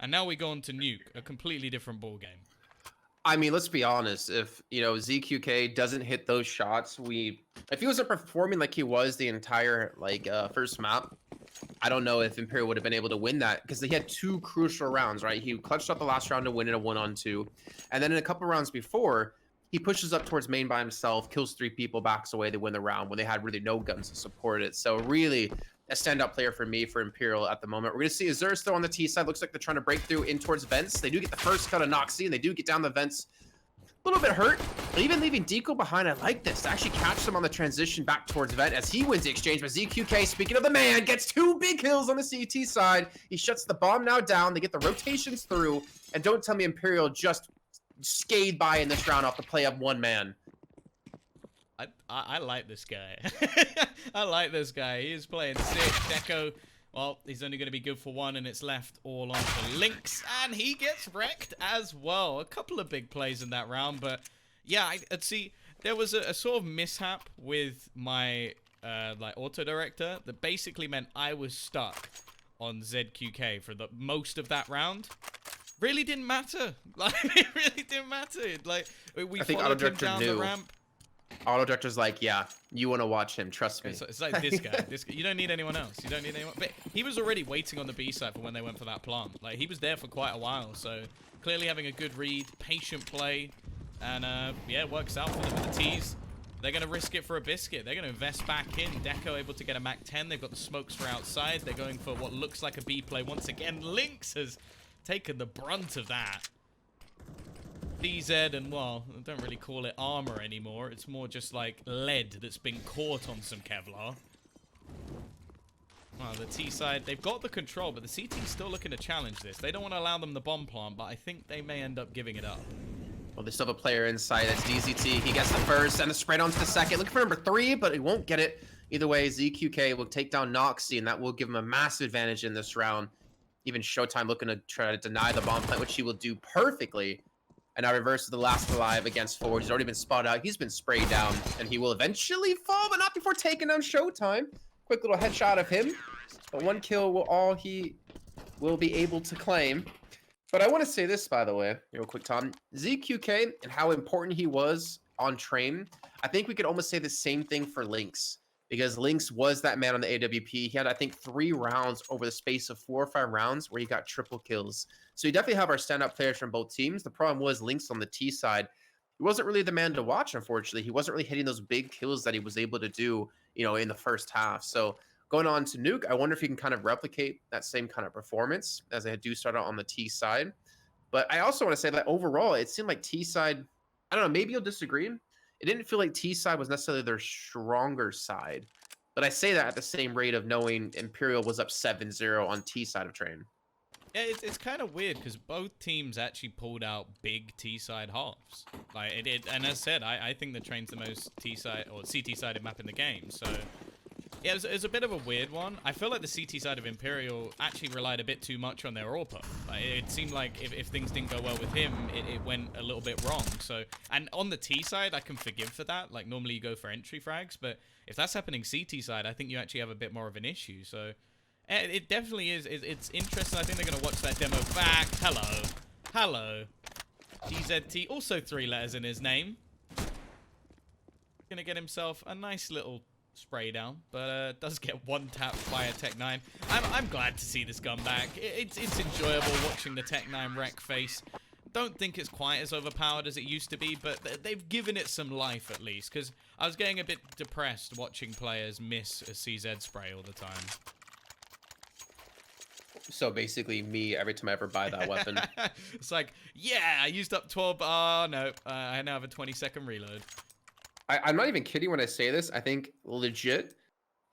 And now we go on to Nuke, a completely different ball game. I mean, let's be honest. If, you know, ZQK doesn't hit those shots, if he wasn't performing like he was the entire, like, first map, I don't know if Imperial would have been able to win that, because he had 2 crucial rounds, right? He clutched up the last round to win in a 1-on-2. And then in a couple rounds before, he pushes up towards main by himself, kills 3 people, backs away, they win the round when they had really no guns to support it. So really a standout player for me for Imperial at the moment. We're going to see Isurus though on the T side. Looks like they're trying to break through in towards vents. They do get the first cut of Noxie, and they do get down the vents. A little bit hurt, but even leaving Deco behind, I like this. To actually catch them on the transition back towards vent as he wins the exchange. But ZQK, speaking of the man, gets 2 big kills on the CT side. He shuts the bomb now down. They get the rotations through. And don't tell me Imperial just skate by in this round off the play of 1 man. I like this guy. I like this guy. He is playing sick. Deco, well, he's only going to be good for 1, and it's left all on to Lynx, and he gets wrecked as well. A couple of big plays in that round, but yeah, I'd see there was a sort of mishap with my like auto director that basically meant I was stuck on ZQK for the most of that round. Really didn't matter. Like, it really didn't matter. Like, we followed him down the ramp. Auto director's like, yeah, you want to watch him, trust me. It's like this guy. You don't need anyone else. You don't need anyone. But he was already waiting on the B side for when they went for that plant. Like, he was there for quite a while, so clearly having a good read, patient play, and yeah, it works out for them with the T's. They're going to risk it for a biscuit. They're going to invest back in. Deco able to get a Mac 10. They've got the smokes for outside. They're going for what looks like a B play once again. Lynx has taken the brunt of that. DZ, and well, I don't really call it armor anymore. It's more just like lead that's been caught on some Kevlar. Well, the T side, they've got the control, but the CT's still looking to challenge this. They don't want to allow them the bomb plant, but I think they may end up giving it up. Well, they still have a player inside. That's DZT. He gets the first and the spread onto the second. Looking for number 3, but he won't get it. Either way, ZQK will take down Noxie, and that will give him a massive advantage in this round. Even Showtime looking to try to deny the bomb plant, which he will do perfectly. And now reverses the last alive against forward. He's already been spotted out. He's been sprayed down, and he will eventually fall, but not before taking down Showtime. Quick little headshot of him. But 1 kill will all he will be able to claim. But I want to say this, by the way, real quick, Tom. ZQK and how important he was on train. I think we could almost say the same thing for Lynx. Because Lynx was that man on the AWP. He had, I think, 3 rounds over the space of 4 or 5 rounds where he got triple kills. So you definitely have our standout players from both teams. The problem was Lynx on the T side. He wasn't really the man to watch, unfortunately. He wasn't really hitting those big kills that he was able to do, you know, in the first half. So going on to Nuke, I wonder if he can kind of replicate that same kind of performance as they do start out on the T side. But I also want to say that overall, it seemed like T side, I don't know, maybe you'll disagree. It didn't feel like T side was necessarily their stronger side. But I say that at the same rate of knowing Imperial was up 7-0 on T side of train. Yeah, it's kind of weird because both teams actually pulled out big T side halves. Like and as said, I think the train's the most T side or CT sided map in the game. So yeah, it's a bit of a weird one. I feel like the CT side of Imperial actually relied a bit too much on their AWP. Like, it seemed like if things didn't go well with him, it went a little bit wrong. So, and on the T side, I can forgive for that. Like, normally you go for entry frags, but if that's happening CT side, I think you actually have a bit more of an issue. So, it definitely is. It's interesting. I think they're going to watch that demo back. Hello. Hello. DZT, also 3 letters in his name. Going to get himself a nice little spray down, but does get 1 tap by a Tech 9. I'm glad to see this gun back. It's enjoyable watching the Tech 9 wreck face. Don't think it's quite as overpowered as it used to be, but they've given it some life at least, because I was getting a bit depressed watching players miss a CZ spray all the time. So basically me every time I ever buy that weapon. It's like, yeah, I used up 12, oh no, I now have a 20-second reload. I'm not even kidding when I say this. I think legit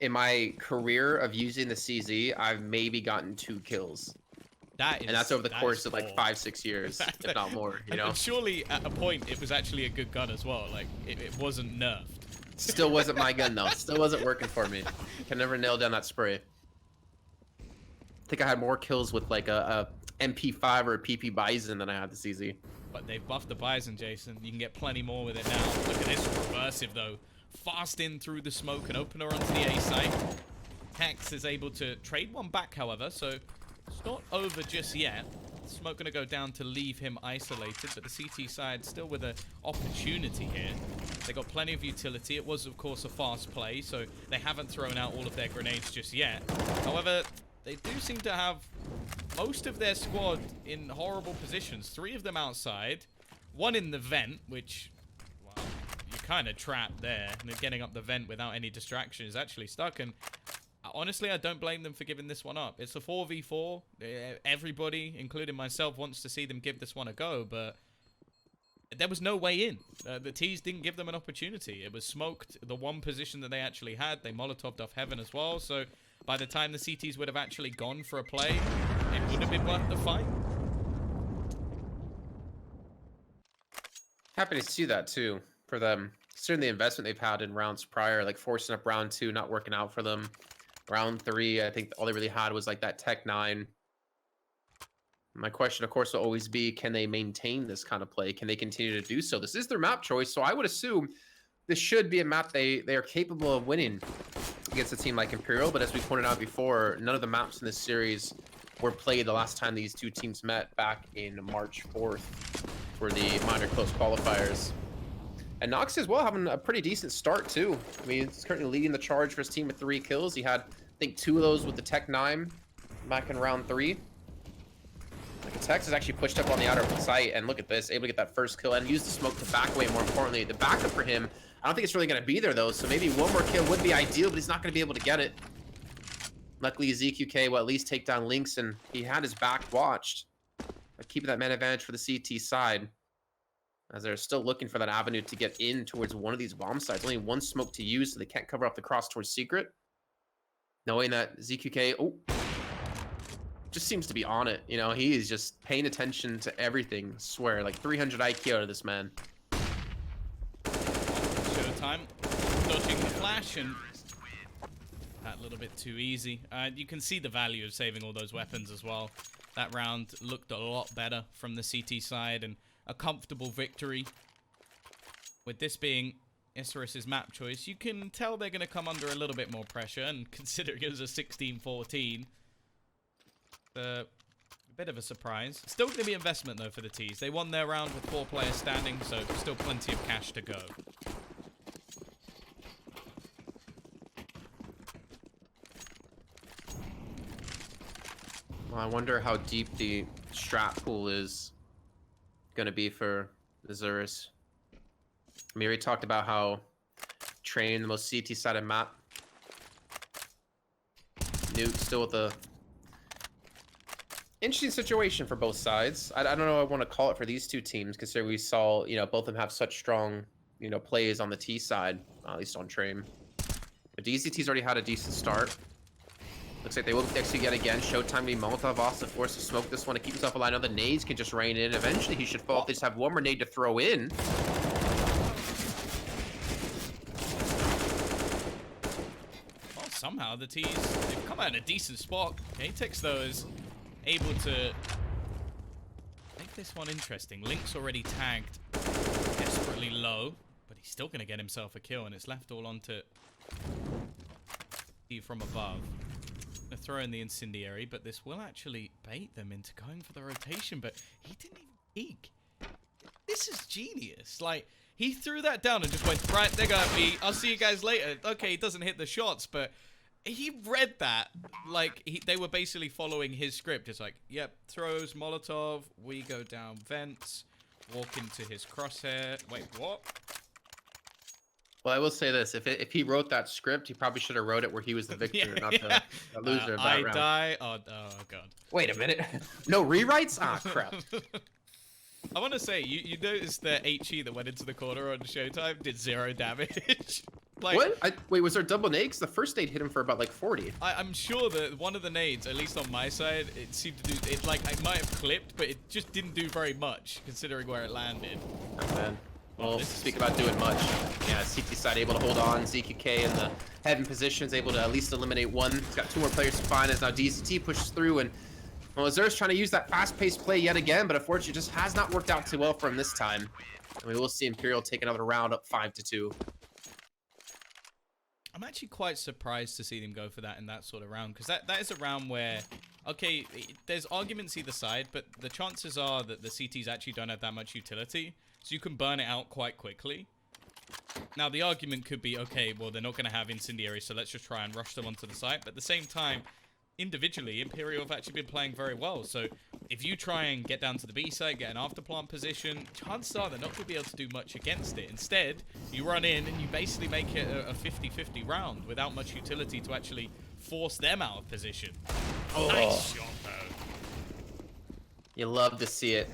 in my career of using the CZ, I've maybe gotten 2 kills. And that's over the course of like 5-6 years, if not more, you know? And surely at a point it was actually a good gun as well. Like it wasn't nerfed. Still wasn't my gun though. Still wasn't working for me. Can never nail down that spray. I think I had more kills with like a MP5 or a PP Bison than I had the CZ. But they've buffed the Bison, Jason. You can get plenty more with it now. Look at this reversive, though. Fast in through the smoke and opener onto the A site. Hex is able to trade 1 back, however, so it's not over just yet. Smoke going to go down to leave him isolated, but the CT side still with an opportunity here. They got plenty of utility. It was, of course, a fast play, so they haven't thrown out all of their grenades just yet. However, they do seem to have most of their squad in horrible positions. 3 of them outside, 1 in the vent, which, well, you're kind of trapped there. And getting up the vent without any distraction is actually stuck, and honestly, I don't blame them for giving this one up. It's a 4v4. Everybody, including myself, wants to see them give this one a go, but there was no way in. The T's didn't give them an opportunity. It was smoked, the one position that they actually had. They Molotoved off heaven as well, so by the time the CTs would have actually gone for a play, it would have been worth the fight. Happy to see that, too, for them. Considering the investment they've had in rounds prior, like forcing up round 2, not working out for them. Round 3, I think all they really had was like that Tech 9. My question, of course, will always be, can they maintain this kind of play? Can they continue to do so? This is their map choice, so I would assume this should be a map they are capable of winning against a team like Imperial, but as we pointed out before, none of the maps in this series were played the last time these two teams met back in March 4th for the minor close qualifiers. And Nox as well having a pretty decent start too. I mean, he's currently leading the charge for his team with 3 kills. He had, I think, 2 of those with the Tech 9 back in round 3. Like, Tex is actually pushed up on the outer site, and look at this, able to get that first kill and use the smoke to back away. More importantly, the backup for him, I don't think it's really going to be there though, so maybe one more kill would be ideal, but he's not going to be able to get it. Luckily, ZQK will at least take down Lynx, and he had his back watched. But keeping that man advantage for the CT side, as they're still looking for that avenue to get in towards one of these bomb sites. Only one smoke to use, so they can't cover up the cross towards Secret. Knowing that ZQK, just seems to be on it. You know, he is just paying attention to everything. I swear, like 300 IQ out of this man. Showtime, dodging the flash, and that little bit too easy. You can see the value of saving all those weapons as well. That round looked a lot better from the CT side, and a comfortable victory. With this being Isurus' map choice, you can tell they're going to come under a little bit more pressure, and considering it was a 16-14, a bit of a surprise. Still going to be investment, though, for the T's. They won their round with 4 players standing, so still plenty of cash to go. Well, I wonder how deep the strat pool is going to be for Isurus. I mean, we talked about how Train, the most CT-sided map. Nuke still with a interesting situation for both sides. I don't know what I want to call it for these two teams, considering we saw, you know, both of them have such strong, you know, plays on the T side, at least on Train. But DZT's already had a decent start. Looks like they will execute yet again. Showtime being Molotov off the force to smoke this one to keep himself alive. Now the nades can just rain in. Eventually he should fall if they just have one more nade to throw in. Well, somehow the T's, they've come out in a decent spot. Atex, though, is able to make this one interesting. Link's already tagged desperately low, but he's still going to get himself a kill, and it's left all onto from above. Gonna throw in the incendiary, but this will actually bait them into going for the rotation, but he didn't even peek. This is genius. Like, he threw that down and just went, right, they're gonna be, I'll see you guys later. Okay, he doesn't hit the shots, but he read that like they were basically following his script. It's like, yep, throws, Molotov, we go down vents, walk into his crosshair. Wait, what? Well, I will say this: if he wrote that script, he probably should have wrote it where he was the victor, not the loser of that round. Die. Oh god. Wait a minute. No rewrites? Ah, crap. I want to say, you noticed the HE that went into the corner on Showtime did 0 damage. Like, what? Wait, was there double nade? 'Cause the first nade hit him for about like 40. I'm sure that one of the nades, at least on my side, it seemed to do it. Like, I might have clipped, but it just didn't do very much considering where it landed. Oh, man. Well, speak about doing much. Yeah, CT side able to hold on. ZQK in the heaven positions, able to at least eliminate one. He's got 2 more players to find as now DZT pushes through, and well, Isurus trying to use that fast-paced play yet again, but unfortunately it just has not worked out too well for him this time. And we will see Imperial take another round up 5-2. I'm actually quite surprised to see them go for that in that sort of round, because that is a round where, okay, there's arguments either side, but the chances are that the CTs actually don't have that much utility, so you can burn it out quite quickly. Now, the argument could be, okay, well, they're not going to have incendiary, so let's just try and rush them onto the site, but at the same time, individually, Imperial have actually been playing very well, so if you try and get down to the B site, get an afterplant position, chances are they're not going to be able to do much against it. Instead, you run in and you basically make it a 50-50 round without much utility to actually force them out of position. Oh. Nice shot, though. You love to see it.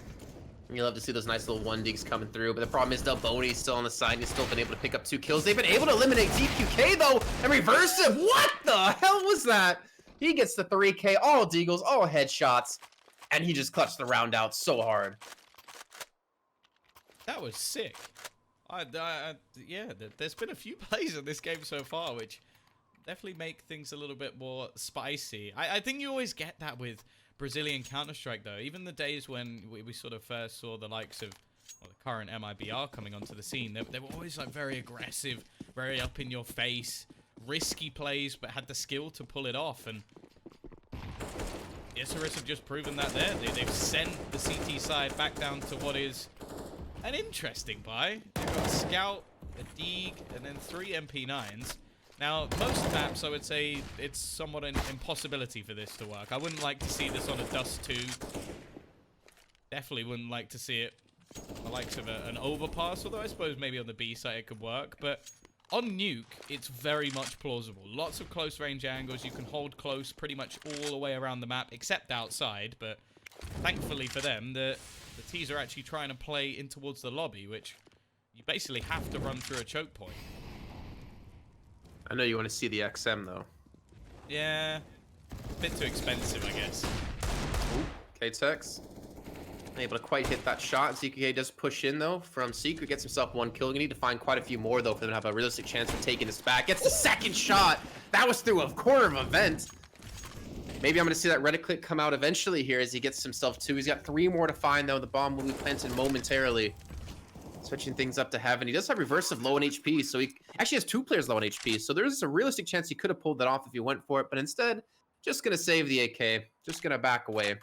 You love to see those nice little 1-digs coming through, but the problem is Delboni's still on the side, and he's still been able to pick up 2 kills. They've been able to eliminate DQK, though, and reverse him. What the hell was that? He gets the 3K, all deagles, all headshots, and he just clutched the round out so hard. That was sick. Yeah, there's been a few plays in this game so far, which definitely make things a little bit more spicy. I think you always get that with Brazilian Counter-Strike, though. Even the days when we sort of first saw the likes of the current MIBR coming onto the scene, they were always like very aggressive, very up in your face, risky plays, but had the skill to pull it off. And Isurus have just proven that there. They've sent the CT side back down to what is an interesting buy. They've got a Scout, a Deeg, and then 3 MP9s. Now, most maps, I would say, it's somewhat an impossibility for this to work. I wouldn't like to see this on a Dust 2. Definitely wouldn't like to see it on the likes of an Overpass, although I suppose maybe on the B side it could work. But on Nuke, it's very much plausible. Lots of close range angles. You can hold close pretty much all the way around the map, except outside. But thankfully for them, the T's are actually trying to play in towards the lobby, which you basically have to run through a choke point. I know you want to see the XM, though. Yeah, a bit too expensive, I guess. Ooh, K-Tex. Able to quite hit that shot. ZKK does push in, though, from Secret. Gets himself 1 kill. You need to find quite a few more, though, for them to have a realistic chance of taking this back. Gets the 2nd shot. That was through a corner of a vent. Maybe I'm going to see that Reddit click come out eventually here as he gets himself 2. He's got 3 more to find, though. The bomb will be planted momentarily. Switching things up to Heaven. He does have reverse of low on HP, so he actually has 2 players low on HP. So there's a realistic chance he could have pulled that off if he went for it, but instead, just going to save the AK. Just going to back away.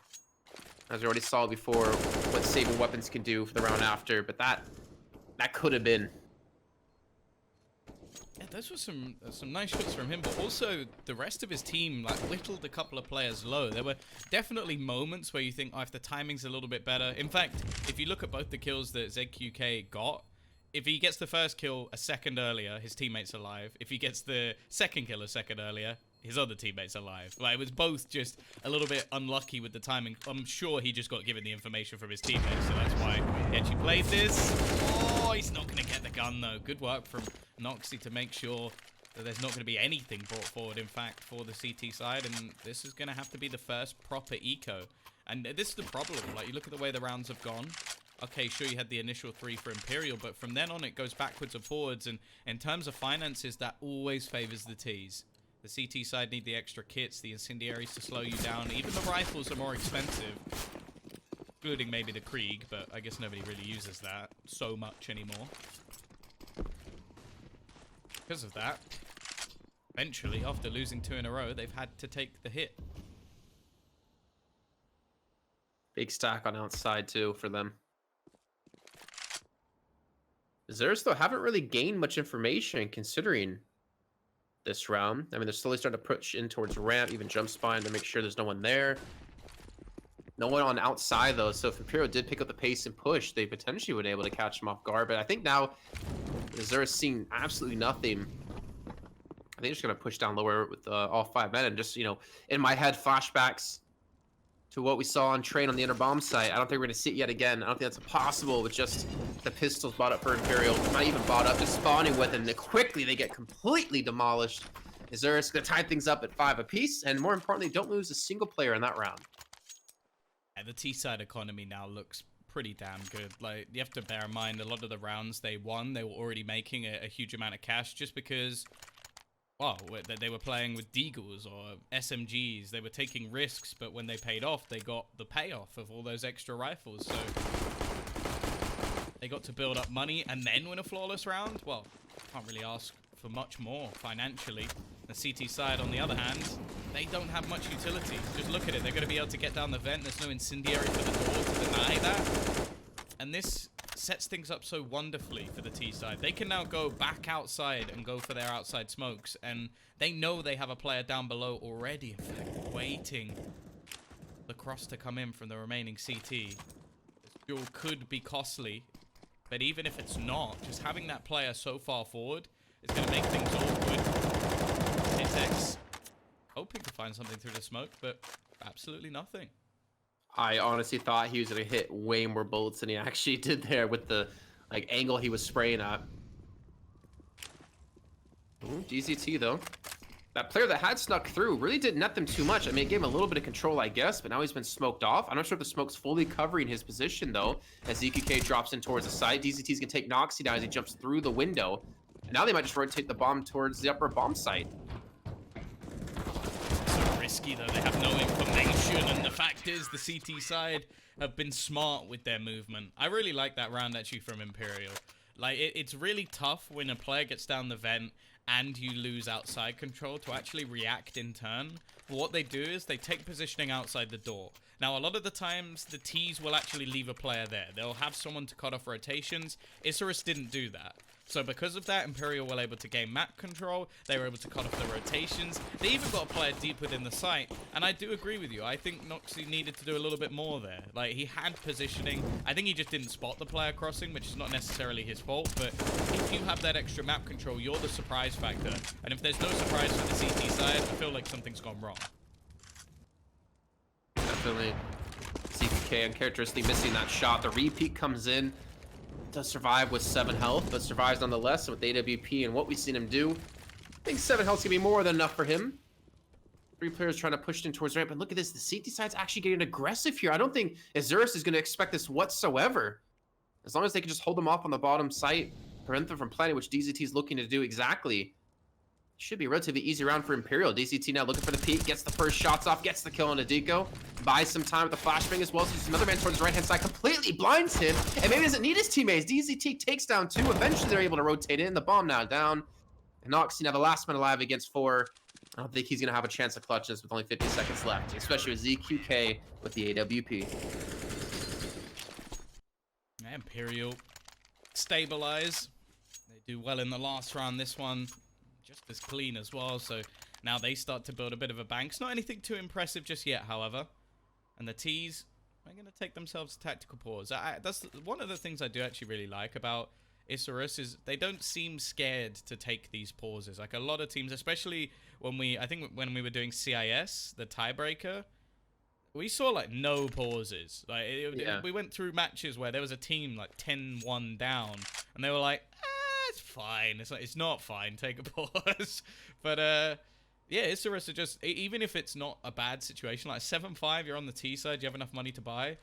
As we already saw before, what saving weapons can do for the round after, but that could have been. Yeah, those were some nice shots from him, but also the rest of his team like whittled a couple of players low. There were definitely moments where you think, oh, if the timing's a little bit better. In fact, if you look at both the kills that ZQK got, if he gets the first kill a second earlier, his teammate's alive. If he gets the second kill a second earlier, his other teammate's alive. Like, it was both just a little bit unlucky with the timing. I'm sure he just got given the information from his teammates, so that's why he actually played this. Oh, he's not going to get the gun, though. Good work from Noxy to make sure that there's not going to be anything brought forward, in fact, for the CT side, and this is going to have to be the first proper eco. And this is the problem. Like, you look at the way the rounds have gone. Okay, sure, you had the initial 3 for Imperial, but from then on, it goes backwards and forwards, and in terms of finances, that always favors the Ts. The CT side need the extra kits, the incendiaries to slow you down. Even the rifles are more expensive, including maybe the Krieg, but I guess nobody really uses that so much anymore. Because of that, eventually, after losing 2 in a row, they've had to take the hit. Big stack on outside, too, for them. Isurus, though, haven't really gained much information considering this round. I mean, they're slowly starting to push in towards ramp, even jump spine to make sure there's no one there. No one on outside, though, so if Imperial did pick up the pace and push, they potentially would be able to catch him off guard. But I think now Isurus seeing absolutely nothing. I think they're just going to push down lower with all 5 men and just, you know, in my head, flashbacks to what we saw on Train on the inner bomb site. I don't think we're going to see it yet again. I don't think that's possible with just the pistols bought up for Imperial. Not even bought up, just spawning with them. Quickly, they get completely demolished. Isurus going to tie things up at 5 apiece, and more importantly, don't lose a single player in that round. Yeah, the T-side economy now looks pretty damn good. Like, you have to bear in mind, a lot of the rounds they won, they were already making a huge amount of cash just because, well, they were playing with Deagles or SMGs. They were taking risks, but when they paid off, they got the payoff of all those extra rifles. So they got to build up money and then win a flawless round. Well, can't really ask for much more financially. The CT side, on the other hand, they don't have much utility. Just look at it. They're going to be able to get down the vent. There's no incendiary for the door to deny that. And this sets things up so wonderfully for the T side. They can now go back outside and go for their outside smokes. And they know they have a player down below already, in fact, waiting the cross to come in from the remaining CT. This duel could be costly. But even if it's not, just having that player so far forward is going to make things awkward. Hitex hoping to find something through the smoke, but absolutely nothing. I honestly thought he was going to hit way more bullets than he actually did there with the angle he was spraying at. Ooh, DZT though. That player that had snuck through really didn't net them too much. I mean, it gave him a little bit of control, I guess, but now he's been smoked off. I'm not sure if the smoke's fully covering his position, though, as EQK drops in towards the side. DZT's going to take Noxy down as he jumps through the window. And now they might just rotate the bomb towards the upper bomb site. So risky, though. They have no information, and the fact is the CT side have been smart with their movement. I really like that round, actually, from Imperial. Like, it's really tough when a player gets down the vent and you lose outside control to actually react in turn. But what they do is they take positioning outside the door. Now, a lot of the times, the Ts will actually leave a player there. They'll have someone to cut off rotations. Isurus didn't do that. So because of that, Imperial were able to gain map control. They were able to cut off the rotations. They even got a player deep within the site. And I do agree with you. I think Noxy needed to do a little bit more there. Like, he had positioning. I think he just didn't spot the player crossing, which is not necessarily his fault. But if you have that extra map control, you're the surprise factor. And if there's no surprise for the CT side, I feel like something's gone wrong. Definitely. CPK uncharacteristically missing that shot. The repeat comes in. Does survive with 7 health, but survives nonetheless with AWP and what we've seen him do. I think 7 health's gonna be more than enough for him. 3 players trying to push in towards ramp, and look at this. The CT side's actually getting aggressive here. I don't think Isurus is gonna expect this whatsoever. As long as they can just hold them off on the bottom site, prevent them from planning, which DZT is looking to do exactly. Should be a relatively easy round for Imperial. DZT now looking for the peak, gets the first shots off, gets the kill on Adiko, buys some time with the flashbang as well, so just another man towards the right-hand side, completely blinds him, and maybe doesn't need his teammates. DZT takes down 2, eventually they're able to rotate in, the bomb now down, and Noxy now the last man alive against 4. I don't think he's gonna have a chance to clutch this with only 50 seconds left, especially with ZQK with the AWP. Imperial stabilize. They do well in the last round. This one just as clean as well, so now they start to build a bit of a bank. It's not anything too impressive just yet, however. And the Ts are going to take themselves a tactical pause. That's one of the things I do actually really like about Isurus is they don't seem scared to take these pauses. Like a lot of teams, especially when I think when we were doing CIS, the tiebreaker, we saw like no pauses. Like we went through matches where there was a team like 10-1 down, and they were like, it's fine. It's like, it's not fine. Take a pause. But yeah, Isurus are just, even if it's not a bad situation, like 7-5, you're on the T side, you have enough money to buy.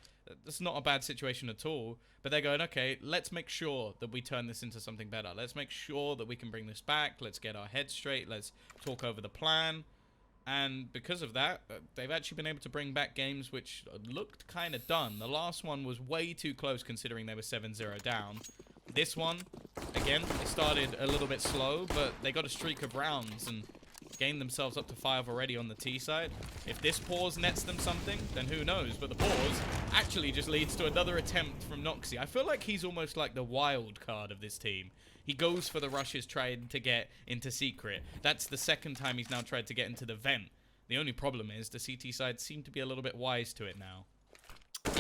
That's not a bad situation at all. But they're going, okay, let's make sure that we turn this into something better. Let's make sure that we can bring this back. Let's get our heads straight. Let's talk over the plan. And because of that, they've actually been able to bring back games which looked kind of done. The last one was way too close considering they were 7-0 down. This one, again, it started a little bit slow, but they got a streak of rounds and gained themselves up to 5 already on the T side. If this pause nets them something, then who knows? But the pause actually just leads to another attempt from Noxy. I feel like he's almost like the wild card of this team. He goes for the rushes trying to get into secret. That's the second time he's now tried to get into the vent. The only problem is the CT side seem to be a little bit wise to it now.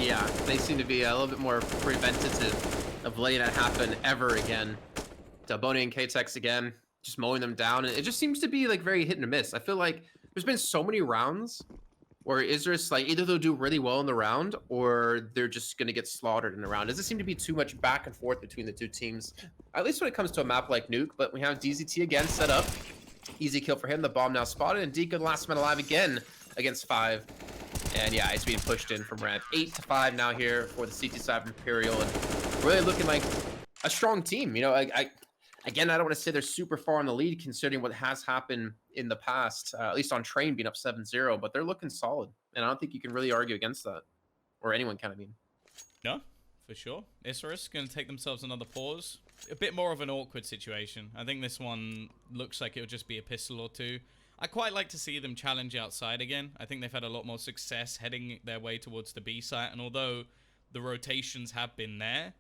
Yeah, they seem to be a little bit more preventative of letting that happen ever again. Delboni and K-Tex again, just mowing them down. And it just seems to be like very hit and miss. I feel like there's been so many rounds where Isurus, like, either they'll do really well in the round or they're just going to get slaughtered in the round. It doesn't seem to be too much back and forth between the two teams, at least when it comes to a map like Nuke. But we have DZT again set up. Easy kill for him. The bomb now spotted, and Deacon last man alive again against 5. And yeah, it's being pushed in from ramp. 8-5 now here for the CT side of Imperial, and really looking like a strong team. You know, again, I don't want to say they're super far in the lead considering what has happened in the past, at least on Train being up 7-0, but they're looking solid. And I don't think you can really argue against that, or anyone can, I mean. No, for sure. Isurus going to take themselves another pause. a bit more of an awkward situation. I think this one looks like it'll just be a pistol or two. I quite like to see them challenge outside again. I think they've had a lot more success heading their way towards the B site, and although the rotations have been there,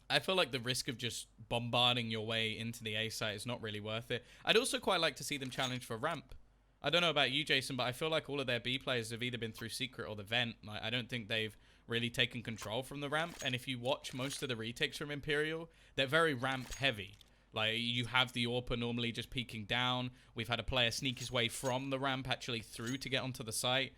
I feel like the risk of just bombarding your way into the A site is not really worth it. I'd also quite like to see them challenge for ramp. I don't know about you, Jason, but I feel like all of their B players have either been through Secret or the Vent. Like, I don't think they've really taken control from the ramp. And if you watch most of the retakes from Imperial, they're very ramp heavy. Like, you have the AWPer normally just peeking down. We've had a player sneak his way from the ramp actually through to get onto the site.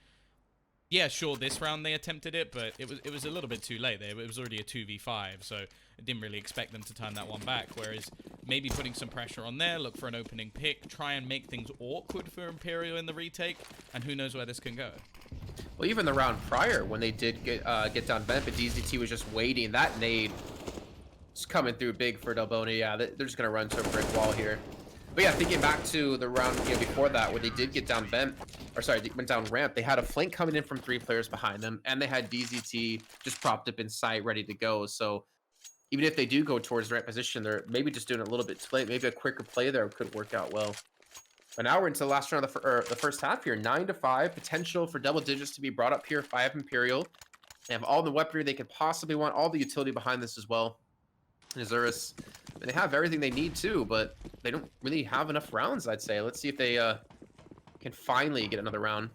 Yeah, sure, this round they attempted it, but it was a little bit too late. It was already a 2v5, so I didn't really expect them to turn that one back. Whereas maybe putting some pressure on there, look for an opening pick, try and make things awkward for Imperial in the retake, and who knows where this can go. Well, even the round prior, when they did get down vent, but DZT was just waiting. That nade is coming through big for Delboni. Yeah, they're just going to run to a brick wall here. But yeah, thinking back to the round before that, where they did get down vent, or sorry, they went down ramp, they had a flank coming in from 3 players behind them, and they had DZT just propped up in sight, ready to go. So even if they do go towards the right position, they're maybe just doing it a little bit too late. Maybe a quicker play there could work out well. But now we're into the last round of the first half here. 9-5, potential for double digits to be brought up here. 5 Imperial. They have all the weaponry they could possibly want, all the utility behind this as well. And Isurus, they have everything they need too, but they don't really have enough rounds, I'd say. Let's see if they can finally get another round.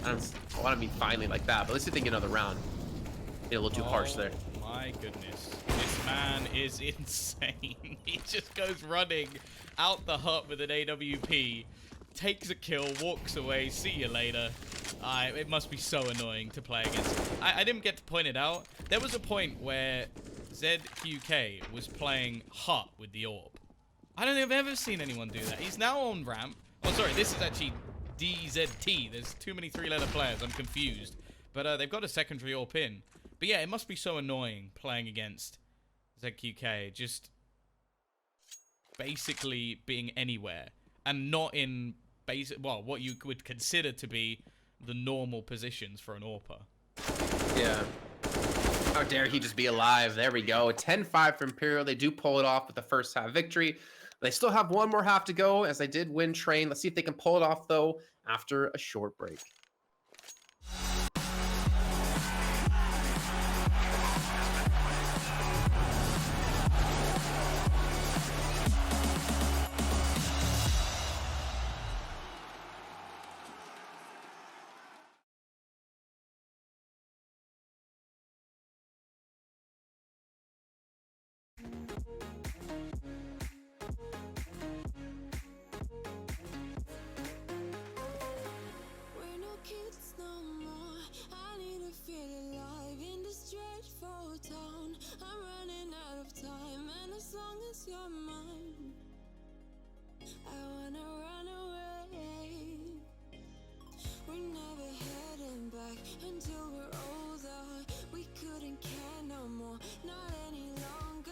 I don't want to mean finally like that, but let's see if they get another round. Get a little too harsh there. My goodness. This man is insane. He just goes running out the hut with an AWP, takes a kill, walks away, see you later. It must be so annoying to play against. I didn't get to point it out. There was a point where ZQK was playing hut with the AWP. I don't think I've ever seen anyone do that. He's now on ramp. Oh, sorry, this is actually DZT. There's too many 3-letter players. I'm confused. But they've got a secondary AWP in. But yeah, it must be so annoying playing against ZQK. Just basically being anywhere. And not in what you would consider to be the normal positions for an AWPer. Yeah. How dare he just be alive? There we go. 10-5 for Imperial. They do pull it off with the first half victory. They still have one more half to go as they did win Train. Let's see if they can pull it off, though, after a short break. You're mine. I wanna run away. We're never heading back until we're older. We couldn't care no more, not any longer.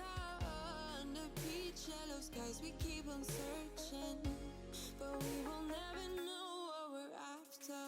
Under beach yellow skies, we keep on searching, but we will never know what we're after.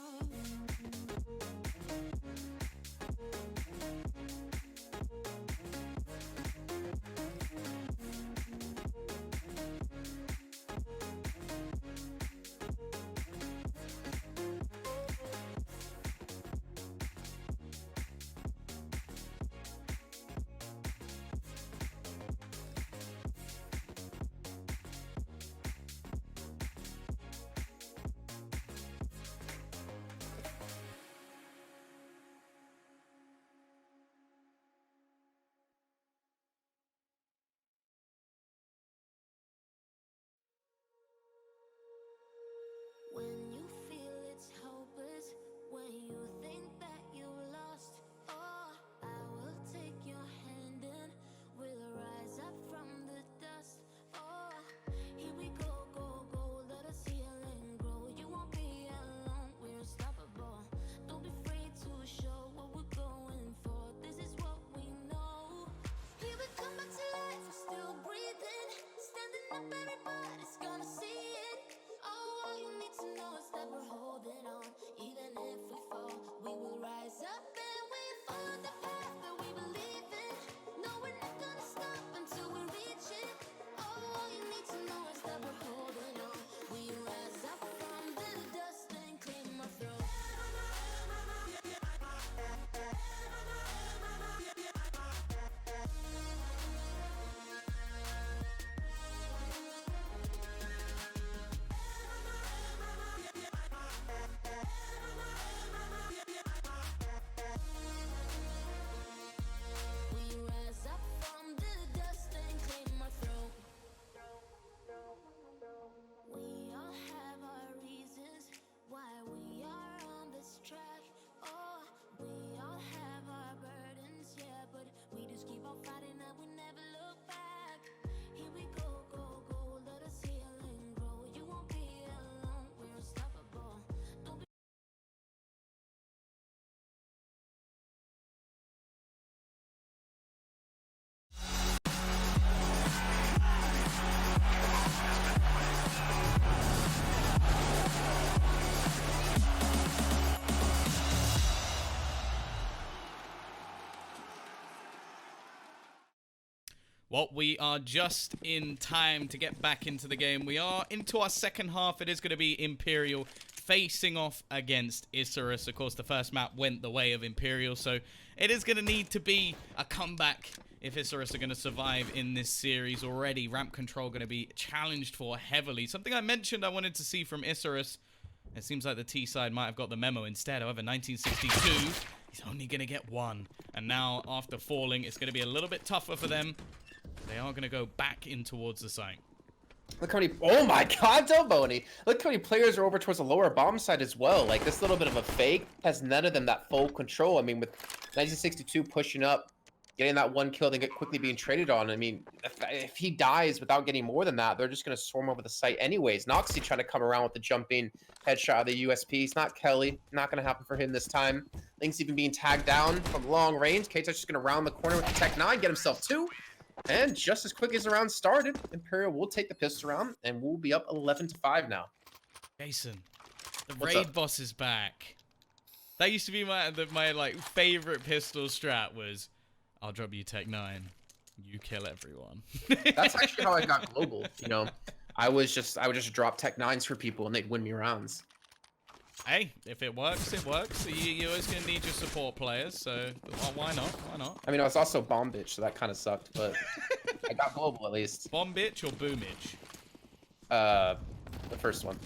Well, we are just in time to get back into the game. We are into our second half. It is going to be Imperial facing off against Isurus. Of course, the first map went the way of Imperial, so it is going to need to be a comeback if Isurus are going to survive in this series. Already, ramp control going to be challenged for heavily. Something I mentioned I wanted to see from Isurus. It seems like the T side might have got the memo instead. However, 1962, he's only going to get one. And now, after falling, it's going to be a little bit tougher for them. They are going to go back in towards the site. Look how many... Oh my god, Delboni! Look how many players are over towards the lower bomb side as well. Like, this little bit of a fake has none of them that full control. I mean, with 1962 pushing up, getting that one kill, then quickly being traded on. I mean, if he dies without getting more than that, they're just going to swarm over the site anyways. Noxie trying to come around with the jumping headshot of the USP. It's not Kelly. Not going to happen for him this time. Link's even being tagged down from long range. K-Touch just going to round the corner with the Tech 9, get himself 2. And just as quick as the round started, Imperial will take the pistol round, and we'll be up 11-5 now. Jason, the What's raid up? boss is back. That used to be my like favorite pistol strat was, I'll drop you Tech 9, you kill everyone. That's actually how I got global. You know, I would just drop Tech 9s for people, and they'd win me rounds. Hey, if it works, it works. You're always going to need your support players, so why not? Why not? I mean, I was also bomb bitch, so that kind of sucked, but I got global at least. Bomb bitch or boomage? The first one.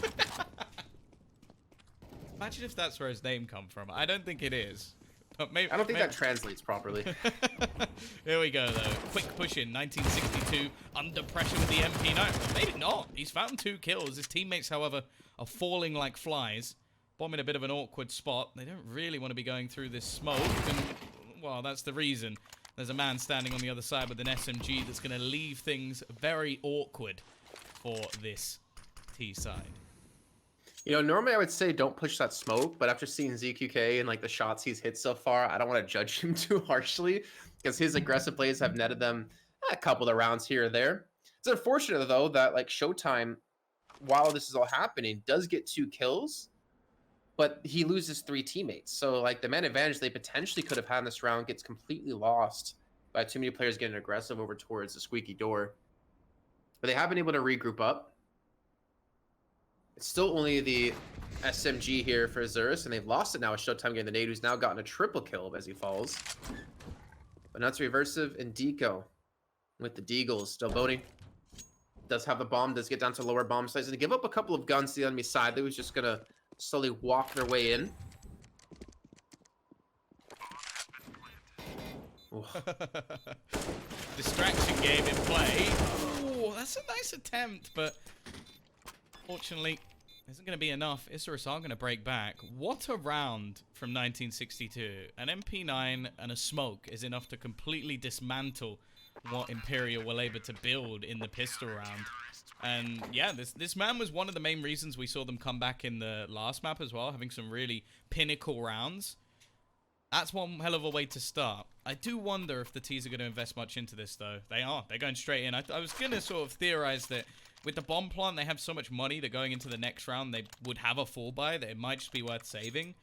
Imagine if that's where his name come from. I don't think it is. But maybe, I don't think that translates properly. Here we go, though. Quick push in, 1962, under pressure with the MP9. Maybe not. He's found 2 kills. His teammates, however, are falling like flies. Bomb in a bit of an awkward spot. They don't really want to be going through this smoke. And, well, that's the reason. There's a man standing on the other side with an SMG that's going to leave things very awkward for this T side. You know, normally I would say don't push that smoke, but after seeing ZQK and like the shots he's hit so far, I don't want to judge him too harshly because his aggressive plays have netted them a couple of rounds here or there. It's unfortunate though that like Showtime, while this is all happening, does get 2 kills, but he loses 3 teammates. So like the man advantage they potentially could have had in this round gets completely lost by too many players getting aggressive over towards the squeaky door. But they have been able to regroup up. It's still only the SMG here for Isurus, and they've lost it now with Showtime getting the nade, who's now gotten a triple kill as he falls. But now it's Reversive and Deco with the Deagles. Delboni does have the bomb, does get down to lower bomb sites, and to give up a couple of guns to the enemy side. They was just going to slowly walk their way in. Distraction game in play. Oh, that's a nice attempt, but fortunately, isn't going to be enough. Isurus are going to break back. What a round from 1962. An MP9 and a smoke is enough to completely dismantle what Imperial were able to build in the pistol round. And yeah, this man was one of the main reasons we saw them come back in the last map as well, having some really pinnacle rounds. That's one hell of a way to start. I do wonder if the T's are going to invest much into this, though. They are. They're going straight in. I was going to sort of theorize that with the bomb plant, they have so much money that going into the next round, they would have a full buy that it might just be worth saving.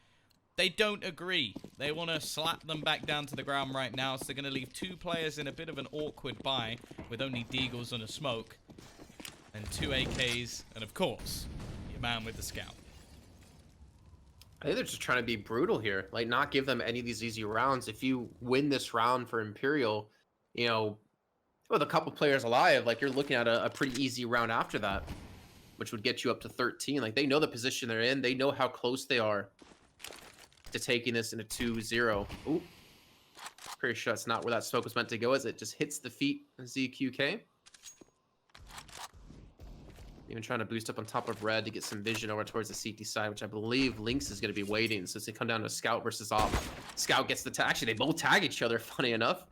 They don't agree. They want to slap them back down to the ground right now, so they're going to leave 2 players in a bit of an awkward buy with only Deagles and a smoke. And 2 AKs, and of course, your man with the scout. I think they're just trying to be brutal here, like not give them any of these easy rounds. If you win this round for Imperial, you know, with a couple players alive, like you're looking at a pretty easy round after that, which would get you up to 13. Like they know the position they're in. They know how close they are to taking this in a 2-0. Ooh, pretty sure that's not where that smoke was meant to go, as it just hits the feet of ZQK. Even trying to boost up on top of red to get some vision over towards the CT side, which I believe Lynx is going to be waiting. So it's going to come down to Scout versus Op. Scout gets the tag. Actually, they both tag each other, funny enough.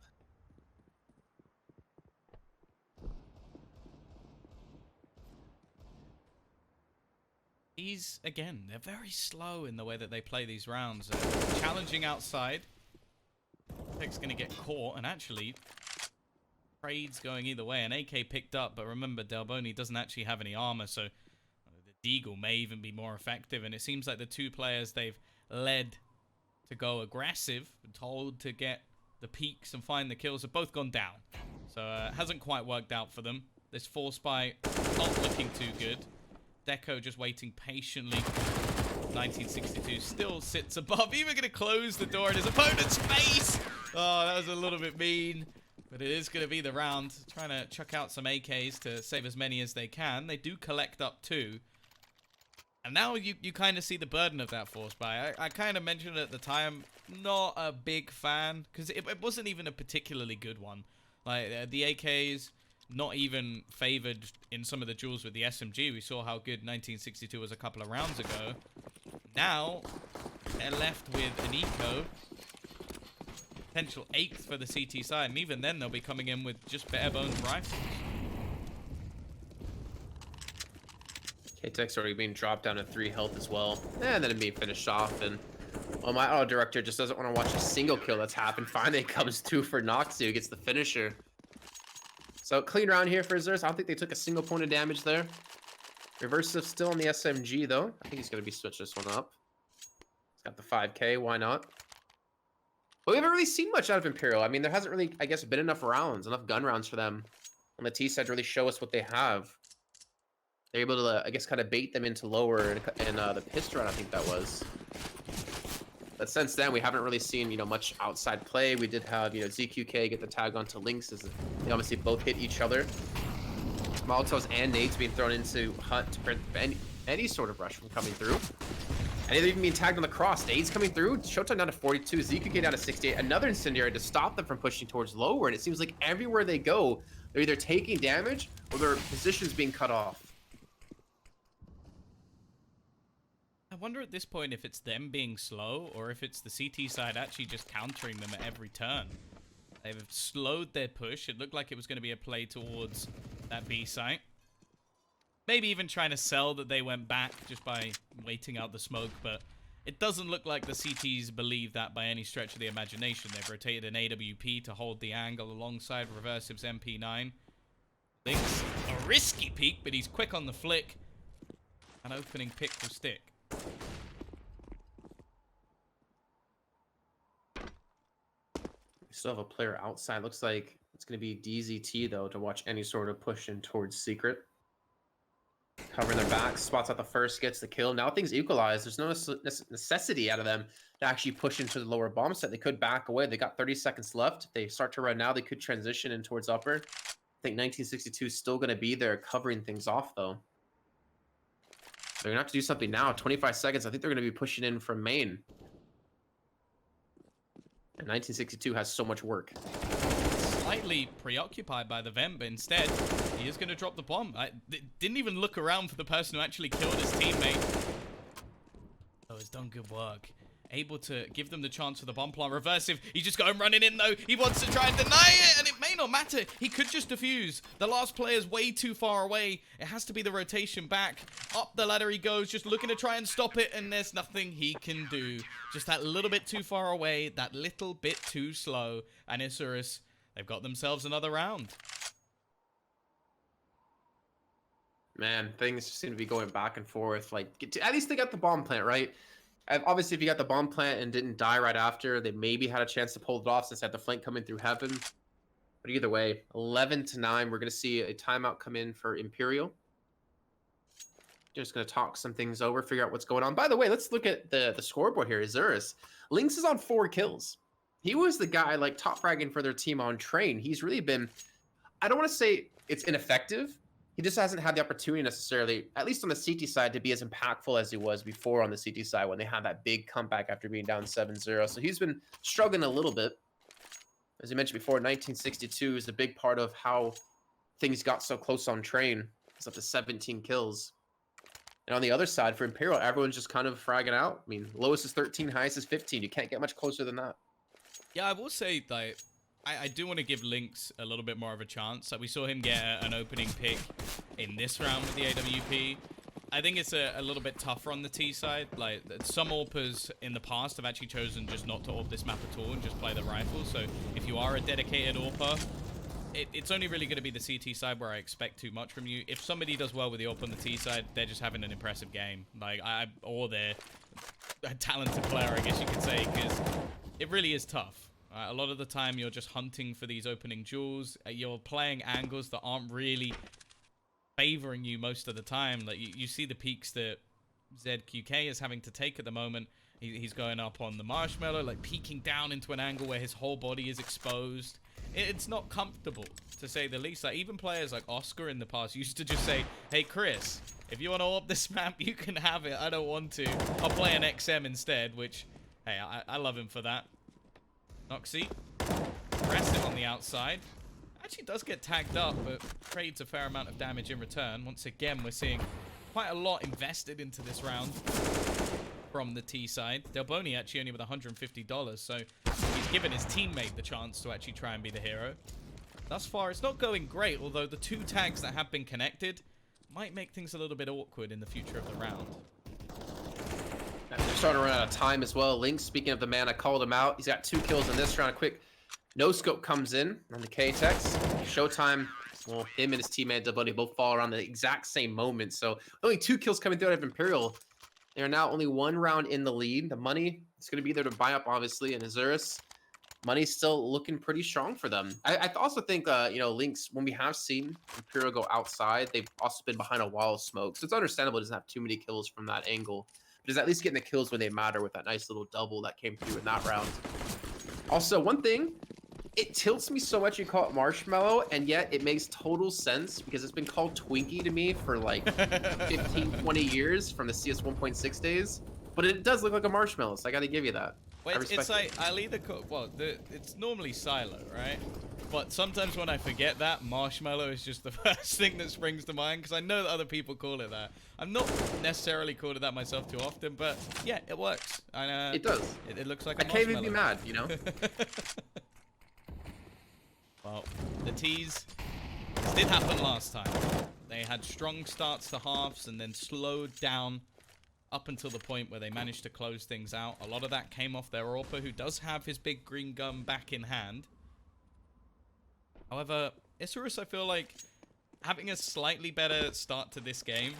Again, they're very slow in the way that they play these rounds. Challenging outside. Tech's going to get caught, and actually, trades going either way. An AK picked up, but remember, Delboni doesn't actually have any armor, so the Deagle may even be more effective, and it seems like the 2 players they've led to go aggressive, told to get the peaks and find the kills, have both gone down. So it hasn't quite worked out for them. This Force Buy not looking too good. Deco just waiting patiently. 1962 still sits above, even going to close the door in his opponent's face. Oh, that was a little bit mean. But it is going to be the round. Trying to chuck out some AKs to save as many as they can. They do collect up 2. And now you kind of see the burden of that Force Buy. I kind of mentioned it at the time. Not a big fan. Because it wasn't even a particularly good one. Like, the AKs, not even favored in some of the duels with the SMG. We saw how good 1962 was a couple of rounds ago. Now, they're left with an eco. Potential 8th for the CT side. And even then, they'll be coming in with just bare bones rifles. K-Tech's already being dropped down to 3 health as well. And then it being finished off. And well, my auto director just doesn't want to watch a single kill that's happened. Finally, it comes 2 for Noxu. Gets the finisher. So clean round here for Isurus. I don't think they took a single point of damage there. Reversive still on the SMG though. I think he's going to be switching this one up. He's got the 5K. Why not? But we haven't really seen much out of Imperial. I mean, there hasn't really, I guess, been enough rounds, enough gun rounds for them on the T side to really show us what they have. They're able to, I guess, kind of bait them into lower and the pistol round, I think that was. But since then, we haven't really seen, much outside play. We did have, ZQK get the tag onto Lynx as they obviously both hit each other. Molotovs and nades being thrown into Hunt to prevent any sort of rush from coming through. And they're even being tagged on the cross. Nades coming through. Showtime down to 42. ZQK down to 68. Another incendiary to stop them from pushing towards lower. And it seems like everywhere they go, they're either taking damage or their positions being cut off. I wonder at this point if it's them being slow or if it's the CT side actually just countering them at every turn. They've slowed their push. It looked like it was going to be a play towards that B site. Maybe even trying to sell that they went back just by waiting out the smoke, but it doesn't look like the CTs believe that by any stretch of the imagination. They've rotated an AWP to hold the angle alongside Reversive's MP9. Lynx, a risky peek, but he's quick on the flick. An opening pick will stick. We still have a player outside. Looks like it's going to be DZT, though, to watch any sort of push in towards Secret. Covering their back. Spots out the first, gets the kill. Now things equalize. There's no necessity out of them to actually push into the lower bomb set. They could back away. They got 30 seconds left. If they start to run now, they could transition in towards upper. I think 1962 is still going to be there covering things off, though. They're going to have to do something now. 25 seconds. I think they're going to be pushing in from main. And 1962 has so much work. Slightly preoccupied by the vent, but instead, he is going to drop the bomb. Didn't even look around for the person who actually killed his teammate. Oh, he's done good work. Able to give them the chance for the bomb plant. Reversive, he's just going running in though. He wants to try and deny it, and it may not matter. He could just defuse. The last player's way too far away. It has to be the rotation back. Up the ladder he goes, just looking to try and stop it, and there's nothing he can do. Just that little bit too far away, that little bit too slow. And Isurus, they've got themselves another round. Man, things just seem to be going back and forth. Like, at least they got the bomb plant, right? Obviously, if you got the bomb plant and didn't die right after, they maybe had a chance to pull it off since they had the flank coming through heaven. But either way, 11-9, we're going to see a timeout come in for Imperial. Just going to talk some things over, figure out what's going on. By the way, let's look at the scoreboard here. Isurus. Lynx is on 4 kills. He was the guy, like, top fragging for their team on train. He's really been, I don't want to say it's ineffective. He just hasn't had the opportunity necessarily, at least on the CT side, to be as impactful as he was before on the CT side when they had that big comeback after being down 7-0. So he's been struggling a little bit. As I mentioned before, 1962 is a big part of how things got so close on train. It's up to 17 kills. And on the other side, for Imperial, everyone's just kind of fragging out. I mean, lowest is 13, highest is 15. You can't get much closer than that. Yeah, I will say, like, I do want to give Lynx a little bit more of a chance. Like, we saw him get an opening pick in this round with the AWP. I think it's a little bit tougher on the T side. Like, some AWPers in the past have actually chosen just not to AWP this map at all and just play the rifle. So if you are a dedicated AWPer, it's only really going to be the CT side where I expect too much from you. If somebody does well with the AWP on the T side, they're just having an impressive game. Like, or they're a talented player, I guess you could say, because it really is tough. A lot of the time, you're just hunting for these opening jewels. You're playing angles that aren't really favoring you most of the time. Like you see the peaks that ZQK is having to take at the moment. He's going up on the marshmallow, like peeking down into an angle where his whole body is exposed. It's not comfortable, to say the least. Like even players like Oscar in the past used to just say, "Hey Chris, if you want to AWP this map, you can have it. I don't want to. I'll play an XM instead." Which, hey, I love him for that. Noxie, aggressive on the outside. Actually does get tagged up, but trades a fair amount of damage in return. Once again, we're seeing quite a lot invested into this round from the T side. Delboni actually only with $150, so he's given his teammate the chance to actually try and be the hero. Thus far, it's not going great, although the 2 tags that have been connected might make things a little bit awkward in the future of the round. They're starting to run out of time as well. Link, speaking of the man, I called him out. He's got 2 kills in this round. A quick no-scope comes in on the K-Tex. Showtime, well, him and his teammate Delboni both fall around the exact same moment. So only 2 kills coming through out of Imperial. They are now only 1 round in the lead. The money is going to be there to buy up, obviously, and Isurus. Money's still looking pretty strong for them. I also think, you know, Lynx, when we have seen Imperial go outside, they've also been behind a wall of smoke. So it's understandable it doesn't have too many kills from that angle. But it's at least getting the kills when they matter with that nice little double that came through in that round. Also, one thing, it tilts me so much you call it marshmallow, and yet it makes total sense because it's been called Twinkie to me for like 15, 20 years from the CS 1.6 days. But it does look like a marshmallow, so I got to give you that. Wait, it's like, I'll either call, well, it's normally Silo, right? But sometimes when I forget that, marshmallow is just the first thing that springs to mind, because I know that other people call it that. I'm not necessarily called it that myself too often, but yeah, it works. And, it does. It looks like a marshmallow. I can't even be mad, you know? Well, the T's, this did happen last time. They had strong starts to halves and then slowed down up until the point where they managed to close things out. A lot of that came off their AWPer, who does have his big green gun back in hand. However, Isurus, I feel like having a slightly better start to this game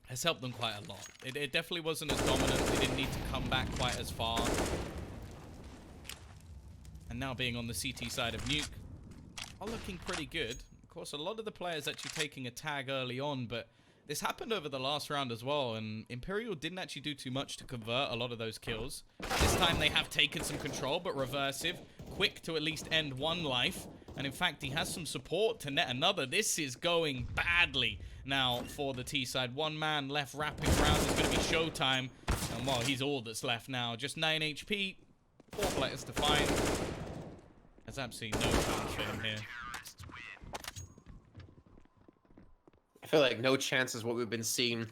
has helped them quite a lot. It definitely wasn't as dominant. They didn't need to come back quite as far. And now being on the CT side of Nuke, are looking pretty good. Of course, a lot of the players actually taking a tag early on, but this happened over the last round as well, and Imperial didn't actually do too much to convert a lot of those kills. This time they have taken some control, but reversive, quick to at least end 1 life. And in fact, he has some support to net another. This is going badly now for the T side. 1 man left wrapping around. It's going to be showtime. And well, he's all that's left now. Just 9 HP, 4 players to find. There's absolutely no chance for him here. I feel like no chance is what we've been seeing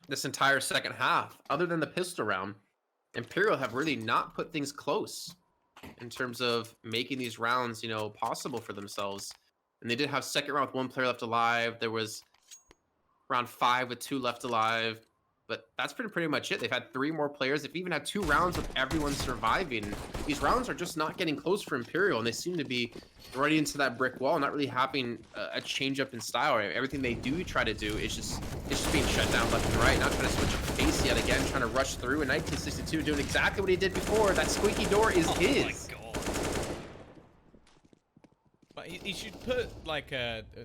this entire second half. Other than the pistol round, Imperial have really not put things close in terms of making these rounds, you know, possible for themselves. And they did have second round with 1 player left alive. There was round 5 with 2 left alive. But that's pretty much it. They've had 3 more players. They've even had 2 rounds with everyone surviving. These rounds are just not getting close for Imperial, and they seem to be running into that brick wall, not really having a change up in style. Everything they do try to do is just being shut down left and right. Not trying to switch up the pace yet again, trying to rush through. In 1962, doing exactly what he did before. That squeaky door is his. Oh my God. But he should put like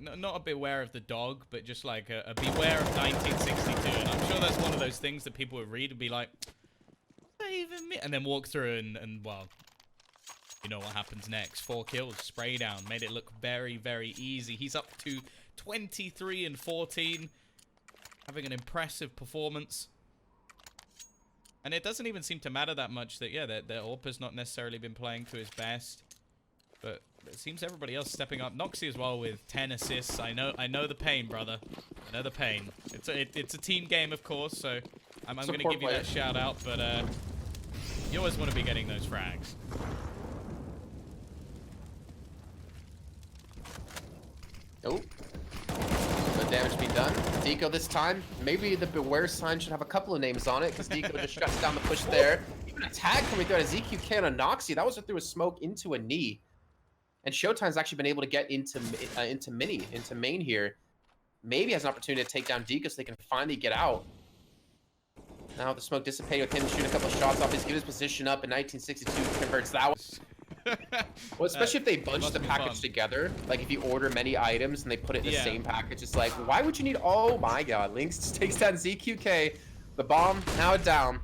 not a beware of the dog, but just like a beware of 1962. And I'm sure that's one of those things that people would read and be like, what does that even mean? And then walk through and well, you know what happens next. 4 kills, spray down, made it look very, very easy. He's up to 23 and 14, having an impressive performance. And it doesn't even seem to matter that much that, yeah, their AWPer's not necessarily been playing to his best. But it seems everybody else stepping up. Noxie as well with 10 assists. I know the pain, brother. I know the pain. It's a team game, of course, so I'm going to give you that shout out. But you always want to be getting those frags. Nope. No damage being done. Deco this time. Maybe the beware sign should have a couple of names on it, because Deco just shuts down the push there. Even a tag coming through at a ZQK on a Noxie. That was through a smoke into a knee. And Showtime's actually been able to get into main here. Maybe has an opportunity to take down Deco so they can finally get out. Now the smoke dissipating with him shooting a couple shots off. He's given his position up in 1962, converts that one. Well, especially if they bunch must the be package fun. together. Like if you order many items and they put it in the Yeah. same package, it's like, why would you need? Oh my God! Lynx takes down ZQK. The bomb now down.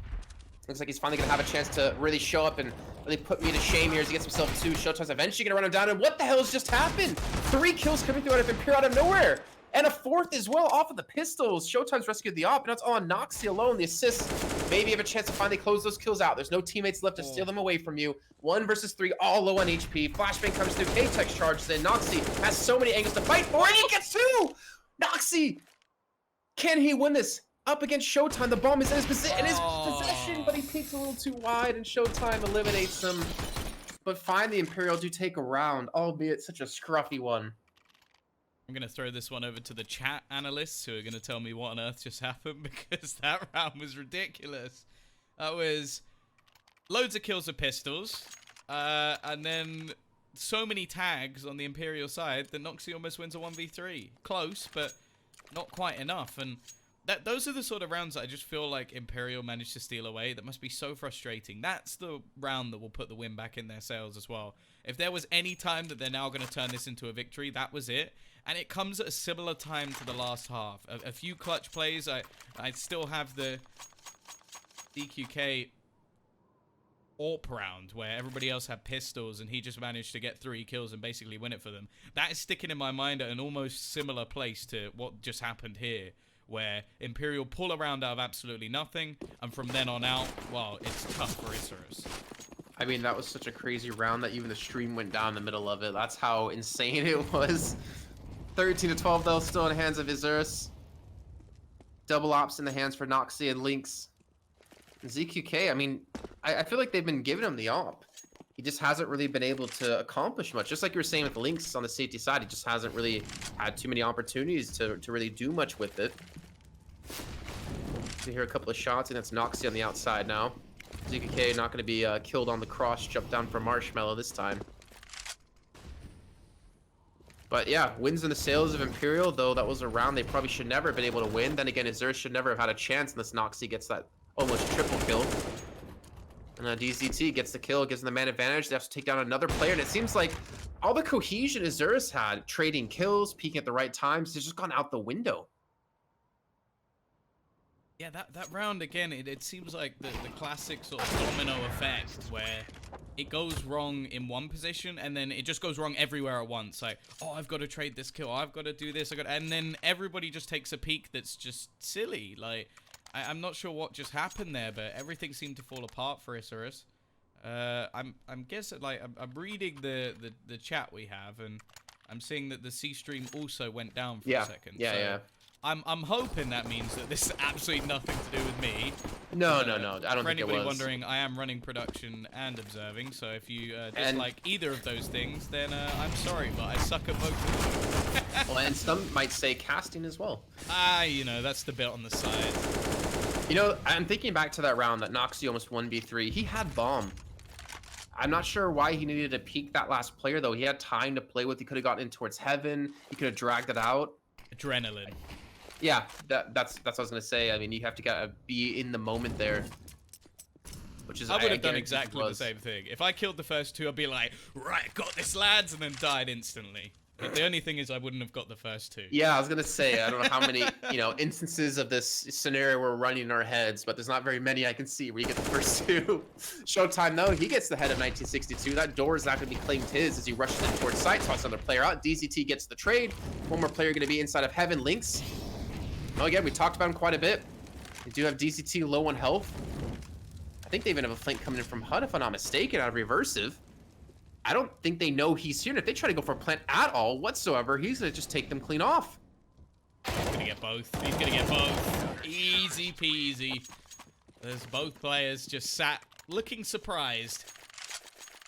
Looks like he's finally gonna have a chance to really show up and really put me to shame here as he gets himself 2. Showtime's eventually gonna run him down. And what the hell has just happened? 3 kills coming through out of Imperial out of nowhere. And a 4th as well off of the pistols. Showtime's rescued the op, and that's all on Noxie alone. The assist, maybe have a chance to finally close those kills out. There's no teammates left to steal them away from you. 1 versus 3, all low on HP. Flashbang comes through, K-Tech charges in. Noxie has so many angles to fight for, and he gets 2! Noxie, can he win this? Up against Showtime, the bomb is in his possession, but he peeks a little too wide, and Showtime eliminates him. But fine, the Imperial do take a round, albeit such a scruffy one. I'm going to throw this one over to the chat analysts who are going to tell me what on earth just happened, because that round was ridiculous. That was loads of kills with pistols, and then so many tags on the Imperial side that Noxie almost wins a 1v3. Close, but not quite enough. And those are the sort of rounds that I just feel like Imperial managed to steal away. That must be so frustrating. That's the round that will put the win back in their sails as well. If there was any time that they're now going to turn this into a victory, that was it. And it comes at a similar time to the last half. A few clutch plays. I still have the DQK AWP round where everybody else had pistols and he just managed to get 3 kills and basically win it for them. That is sticking in my mind at an almost similar place to what just happened here, where Imperial pull around out of absolutely nothing, and from then on out, well, it's tough for Isurus. I mean, that was such a crazy round that even the stream went down in the middle of it. That's how insane it was. 13-12 though, still in the hands of Isurus. Double ops in the hands for Noxie and Lynx. And ZQK, I mean, I feel like they've been giving him the op. He just hasn't really been able to accomplish much. Just like you were saying with Lynx on the safety side, he just hasn't really had too many opportunities to really do much with it. You hear a couple of shots, and that's Noxie on the outside now. ZQK not going to be killed on the cross, jump down for Marshmallow this time. But yeah, wins in the sails of Imperial, though that was a round they probably should never have been able to win. Then again, Isurus should never have had a chance unless Noxie gets that almost triple kill. And DZT gets the kill, gives them the man advantage. They have to take down another player, and it seems like all the cohesion Isurus had, trading kills, peeking at the right times, has just gone out the window. Yeah, that round, again, it seems like the classic sort of domino effect where it goes wrong in one position and then it just goes wrong everywhere at once. Like, oh, I've got to trade this kill, I've got to do this, and then everybody just takes a peek that's just silly. Like, I'm not sure what just happened there, but everything seemed to fall apart for Isurus. I'm guessing, like, I'm reading the chat we have, and I'm seeing that the C stream also went down for a second. Yeah. I'm hoping that means that this is absolutely nothing to do with me. No, I don't For think it was. anybody wondering, I am running production and observing, so if you dislike either of those things, then I'm sorry, but I suck at both of them. Well, and some might say casting as well. You know, that's the bit on the side. You know, I'm thinking back to that round that Noxie almost 1v3. He had bomb. I'm not sure why he needed to peek that last player, though. He had time to play with. He could have gotten in towards heaven. He could have dragged it out. Adrenaline. Yeah, that's what I was gonna say. I mean, you have to be in the moment there, which is I would have done guarantee exactly the same thing. If I killed the first 2, I'd be like, right, got this, lads, and then died instantly. But the only thing is, I wouldn't have got the first 2. Yeah, I was gonna say, I don't know how many instances of this scenario we're running in our heads, but there's not very many I can see where you get the first 2. Showtime though, he gets the head of 1962. That door is not gonna be claimed his as he rushes in towards sight, toss another player out. DZT gets the trade. One more player gonna be inside of heaven. Lynx. Oh, again, we talked about him quite a bit. They do have DCT low on health. I think they even have a flank coming in from HUD, if I'm not mistaken, out of Reversive. I don't think they know he's here. And if they try to go for a plant at all whatsoever, he's going to just take them clean off. He's going to get both. He's going to get both. Easy peasy. There's both players just sat looking surprised.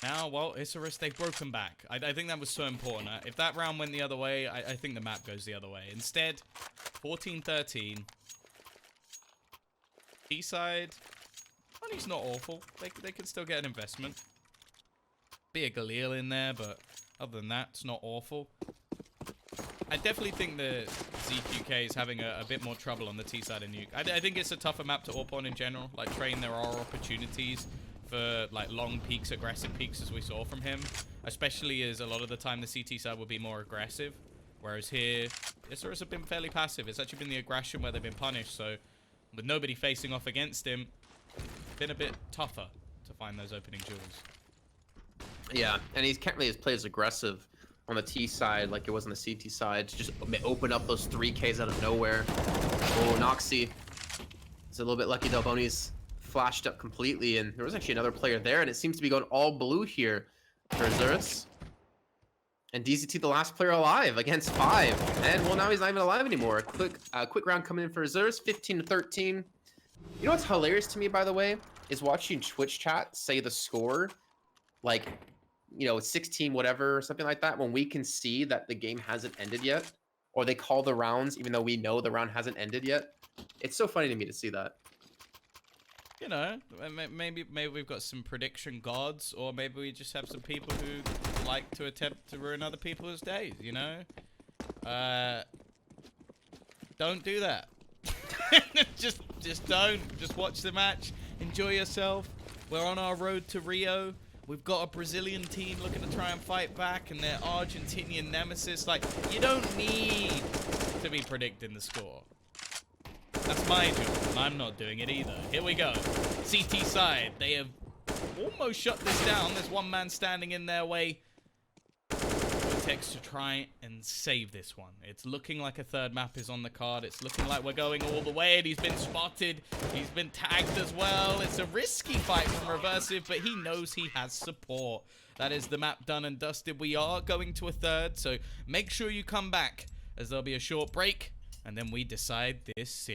Now, well, Isurus, they've broken back. I think that was so important. If that round went the other way, I think the map goes the other way. Instead, 14-13. T-side, money's not awful. They can still get an investment. Be a Galil in there, but other than that, it's not awful. I definitely think the ZQK is having a bit more trouble on the T side of Nuke. I think it's a tougher map to AWP on in general. Like, Train, there are opportunities for, like, long peaks, aggressive peaks, as we saw from him. Especially as a lot of the time the CT side will be more aggressive. Whereas here, Isurus have been fairly passive. It's actually been the aggression where they've been punished. So, with nobody facing off against him, been a bit tougher to find those opening jewels. Yeah, and he can't really play as aggressive on the T side like it was on the CT side to just open up those 3Ks out of nowhere. Oh, Noxy is a little bit lucky though. Boney's flashed up completely, and there was actually another player there, and it seems to be going all blue here for Isurus. And DZT, the last player alive against 5. And, well, now he's not even alive anymore. A quick round coming in for Isurus, 15-13. You know what's hilarious to me, by the way, is watching Twitch chat say the score, like, you know, 16 whatever, or something like that, when we can see that the game hasn't ended yet. Or they call the rounds even though we know the round hasn't ended yet. It's so funny to me to see that. You know, maybe we've got some prediction gods, or maybe we just have some people who like to attempt to ruin other people's days, you know? Don't do that. just don't. Just watch the match. Enjoy yourself. We're on our road to Rio. We've got a Brazilian team looking to try and fight back, and their Argentinian nemesis. Like, you don't need to be predicting the score. That's my job, and I'm not doing it either. Here we go. CT side. They have almost shut this down. There's one man standing in their way. Vortex to try and save this one. It's looking like a third map is on the card. It's looking like we're going all the way, and he's been spotted. He's been tagged as well. It's a risky fight from Reversive, but he knows he has support. That is the map done and dusted. We are going to a third, so make sure you come back, as there'll be a short break, and then we decide this series.